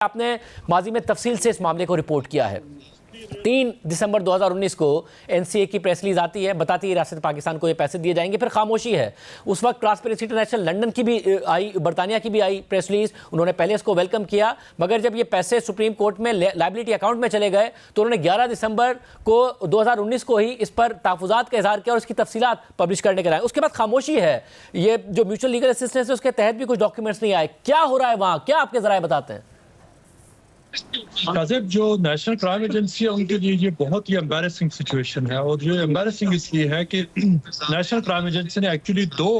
आपने माजी में तफसील से इस मामले को रिपोर्ट किया है। 3 दिसंबर 2019 को एनसीए की प्रेस रिलीज आती है, बताती है रियासत पाकिस्तान को ये पैसे दिए जाएंगे, फिर खामोशी है। उस वक्त ट्रांसपेरेंसी इंटरनेशनल लंदन की भी आई, बरतानिया की भी आई प्रेस रिलीज, उन्होंने पहले इसको वेलकम किया, मगर जब ये पैसे सुप्रीम कोर्ट में लायबिलिटी अकाउंट में चले गए तो उन्होंने 11 दिसंबर को 2019 को ही इस पर तहफ़्फ़ुज़ात का इज़हार किया और इसकी तफसीलात पब्लिश करने के लिए। उसके बाद खामोशी है। ये जो म्यूचुअल लीगल असिस्टेंस है उसके तहत भी कुछ डॉक्यूमेंट्स नहीं आए। क्या हो रहा है वहाँ, क्या आपके ज़राए बताते हैं? काज़िब, जो नेशनल क्राइम एजेंसी है उनके लिए ये बहुत ही एम्बैरेसिंग सिचुएशन है। और जो एम्बैरेसिंग इसलिए है कि नेशनल क्राइम एजेंसी ने एक्चुअली 2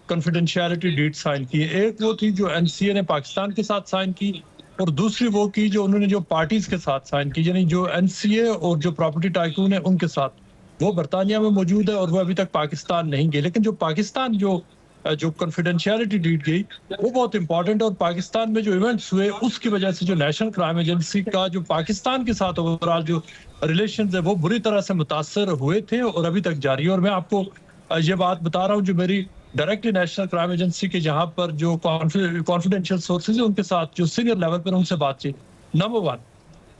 कॉन्फिडेंशियलिटी डीड साइन की। एक वो थी जो एनसीए ने पाकिस्तान के साथ साइन की, और दूसरी वो की जो उन्होंने जो पार्टीज के साथ साइन की, यानी जो एनसीए और जो प्रॉपर्टी टाइकून है उनके साथ। वो बरतानिया में मौजूद है और वो अभी तक पाकिस्तान नहीं गए। लेकिन जो पाकिस्तान जो कॉन्फिडेंशियलिटी डीड गई वो बहुत इंपॉर्टेंट है। और पाकिस्तान में जो इवेंट्स हुए उसकी वजह से जो नेशनल क्राइम एजेंसी का जो पाकिस्तान के साथ ओवरऑल जो रिलेशंस है वो बुरी तरह से मुतासर हुए थे और अभी तक जारी है। और मैं आपको ये बात बता रहा हूँ जो मेरी डायरेक्टली नेशनल क्राइम एजेंसी के जहाँ पर जो कॉन्फिडेंशियल सोर्सेज है उनके साथ जो सीनियर लेवल पर उनसे बातचीत। नंबर 1,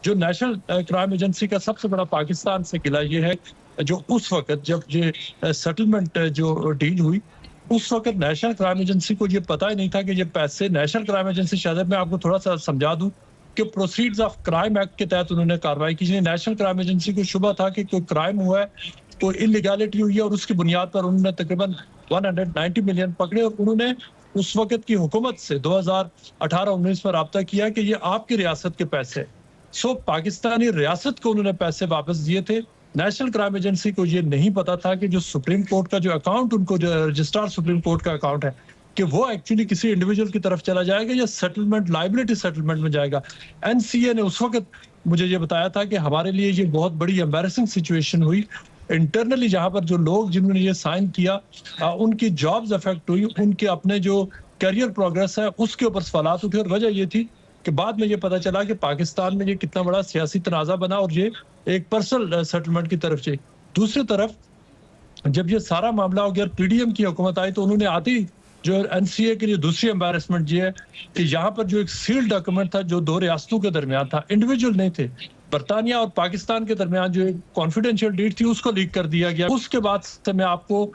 जो नेशनल क्राइम एजेंसी का सबसे बड़ा पाकिस्तान से गिला ये है, जो उस वक्त जब ये सेटलमेंट जो डील हुई उस वक्त नेशनल क्राइम एजेंसी को ये पता ही नहीं था कि ये पैसे नेशनल क्राइम एजेंसी, शायद मैं आपको थोड़ा सा समझा दूं कि प्रोसीड्स ऑफ क्राइम एक्ट के तहत उन्होंने कार्रवाई की। नेशनल क्राइम एजेंसी को शुबा था कि कोई क्राइम हुआ है, कोई इलीगैलिटी हुई है, और उसकी बुनियाद पर उन्होंने तकरीबन 190 मिलियन पकड़े। और उन्होंने उस वक्त की हुकूमत से 2018-19 में राब्ता किया कि ये आपकी रियासत के पैसे। सो पाकिस्तानी रियासत को उन्होंने पैसे वापस दिए थे। नेशनल क्राइम एजेंसी को ये नहीं पता था कि जो सुप्रीम कोर्ट का जो अकाउंट, उनको जो रजिस्ट्रार सुप्रीम कोर्ट का अकाउंट है, कि वो एक्चुअली किसी इंडिविजुअल की तरफ चला जाएगा या सेटलमेंट लायबिलिटी सेटलमेंट में जाएगा। एनसीए ने उस वक्त मुझे ये बताया था कि हमारे लिए ये बहुत बड़ी एम्बैरेसिंग सिचुएशन हुई इंटरनली, जहां पर जो लोग जिन्होंने ये साइन किया उनकी जॉब्स अफेक्ट हुई, उनके अपने जो करियर प्रोग्रेस है उसके ऊपर सवालात उठे। और वजह ये थी कि बाद में ये पता चला कि पाकिस्तान में ये कितना बड़ा सियासी तनाज़ा बना और ये एक पर्सनल सेटलमेंट की तरफ से। दूसरी तरफ जब ये सारा मामला हो गया, पीडीएम की हुकूमत आई, तो उन्होंने आती जो एनसीए के लिए दूसरी एम्बैरेसमेंट ये है कि यहाँ पर जो एक सील्ड डॉक्यूमेंट था जो 2 रियासतों के दरमियान था, इंडिविजुअल नहीं थे, बरतानिया और पाकिस्तान के दरमियान जो एक कॉन्फिडेंशियल डीड थी उसको लीक कर दिया गया। उसके बाद से मैं आपको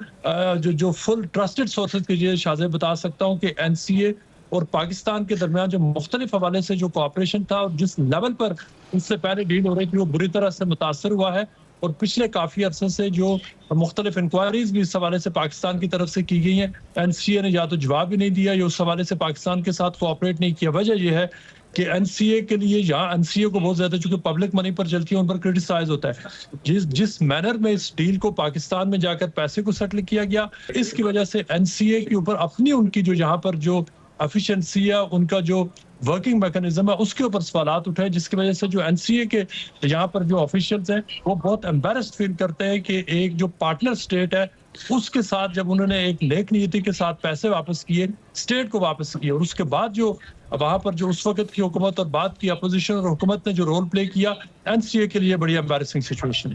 जो फुल ट्रस्टेड सोर्सेज के लिए शाज़े बता सकता हूँ कि एनसीए और पाकिस्तान के दरमियान जो मुख्तलिफ हवाले से जो कोऑपरेशन था और जिस लेवल पर इससे पहले डील हो रही थी वो बुरी तरह से मुतासर हुआ है। और पिछले काफी अरसे से जो मुख्तलिफ इंक्वायरीज भी इस हवाले से पाकिस्तान की तरफ से की गई हैं, एनसीए ने या तो जवाब ही नहीं दिया या उस हवाले से पाकिस्तान के साथ कोऑपरेट नहीं किया। वजह यह है कि एनसीए के लिए, यहाँ एनसीए को बहुत ज्यादा चूंकि पब्लिक मनी पर चलती है, उन पर क्रिटिसाइज होता है जिस मैनर में इस डील को पाकिस्तान में जाकर पैसे को सेटल किया गया। इसकी वजह से एनसीए के ऊपर अपनी उनकी जो यहाँ पर जो एफिशिएंसी है, उनका जो वर्किंग मैकेनिज्म है उसके ऊपर सवालात उठाए, जिसकी वजह से जो एनसीए के यहाँ पर जो ऑफिशियल्स हैं वो बहुत एम्बैरेस्ड फील करते हैं कि एक जो पार्टनर स्टेट है उसके साथ जब उन्होंने एक नेक नीति के साथ पैसे वापस किए, स्टेट को वापस किए, और उसके बाद जो वहां पर जो उस वक्त की हुकूमत और बाद की अपोजिशन और हुकूमत ने जो रोल प्ले किया, एनसीए के लिए बड़ी एम्बैरेसिंग सिचुएशन है।